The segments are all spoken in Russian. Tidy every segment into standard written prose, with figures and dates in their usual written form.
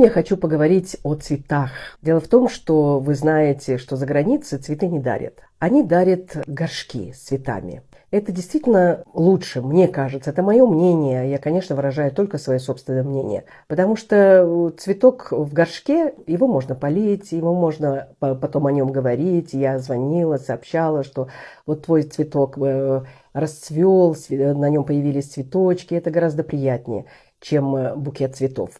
Я хочу поговорить о цветах. Дело в том, что вы знаете, что за границей цветы не дарят. Они дарят горшки с цветами. Это действительно лучше, мне кажется. Это мое мнение. Я, конечно, выражаю только свое собственное мнение. Потому что цветок в горшке, его можно полить, его можно потом о нем говорить. Я звонила, сообщала, что вот твой цветок расцвел, на нем появились цветочки. Это гораздо приятнее, чем букет цветов.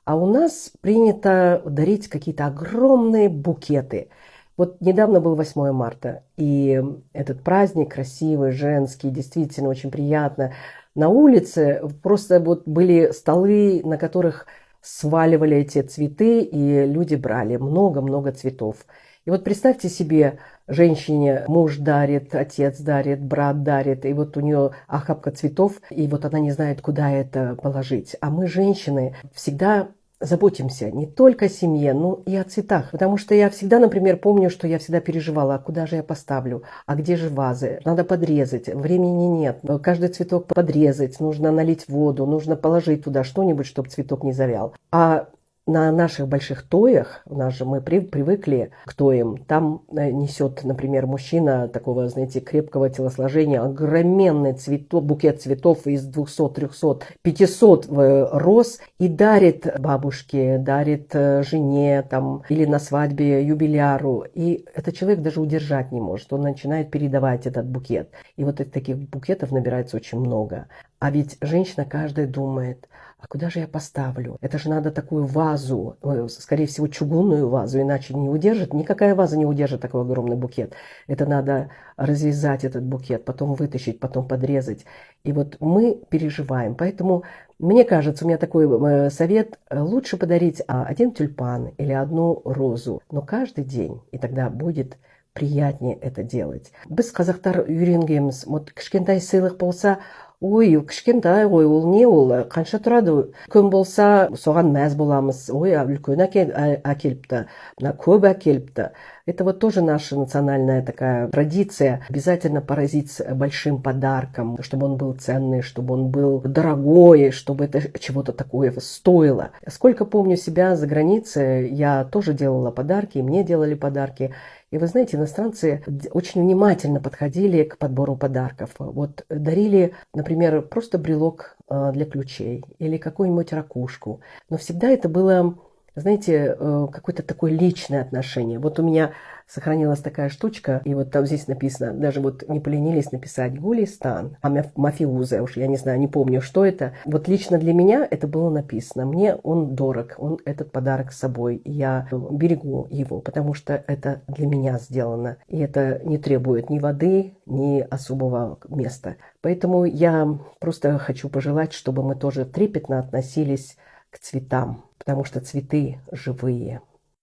А у нас принято дарить какие-то огромные букеты. Вот недавно был 8 марта, и этот праздник красивый, женский, действительно очень приятно. На улице просто вот были столы, на которых сваливали эти цветы, и люди брали много-много цветов. И вот представьте себе, женщине муж дарит, отец дарит, брат дарит, и вот у нее охапка цветов, и вот она не знает, куда это положить. А мы, женщины, всегда заботимся не только о семье, но и о цветах. Потому что я всегда, например, помню, что я всегда переживала, а куда же я поставлю, а где же вазы, надо подрезать, времени нет, каждый цветок подрезать, нужно налить воду, нужно положить туда что-нибудь, чтобы цветок не завял. А на наших больших тоях, у нас же мы привыкли к тоям, там несет, например, мужчина такого, знаете, крепкого телосложения, огроменный букет цветов из 200, 300, 500 роз и дарит бабушке, дарит жене там, или на свадьбе юбиляру. И этот человек даже удержать не может, он начинает передавать этот букет. И вот таких букетов набирается очень много. А ведь женщина каждая думает, а куда же я поставлю? Это же надо такую вазу, скорее всего, чугунную вазу, иначе не удержит. Никакая ваза не удержит такой огромный букет. Это надо развязать этот букет, потом вытащить, потом подрезать. И вот мы переживаем. Поэтому, мне кажется, у меня такой совет, лучше подарить один тюльпан или одну розу, но каждый день, и тогда будет приятнее это делать. Біз қазақтар үйренгенбіз, кішкентай сыйлық болса, ой, кішкентай ғой, ол не ол, қанша тұрады, үлкен болса, соған мәз боламыз, ой, үлкен әкеліпті, мына көп әкеліпті. Это вот тоже наша национальная такая традиция, обязательно поразить с большим подарком, чтобы он был ценный, чтобы он был дорогой, чтобы это чего-то такое стоило. Сколько помню себя за границей, я тоже делала подарки, и мне делали подарки. И вы знаете, иностранцы очень внимательно подходили к подбору подарков. Вот дарили, например, просто брелок для ключей или какую-нибудь ракушку. Но всегда это было, знаете, какое-то такое личное отношение. Вот у меня сохранилась такая штучка, и вот там здесь написано, даже вот не поленились написать Гулистан, а Мафиуза, уж я не знаю, не помню, что это. Вот лично для меня это было написано. Мне он дорог, он этот подарок с собой. Я берегу его, потому что это для меня сделано. И это не требует ни воды, ни особого места. Поэтому я просто хочу пожелать, чтобы мы тоже трепетно относились к цветам, потому что цветы живые.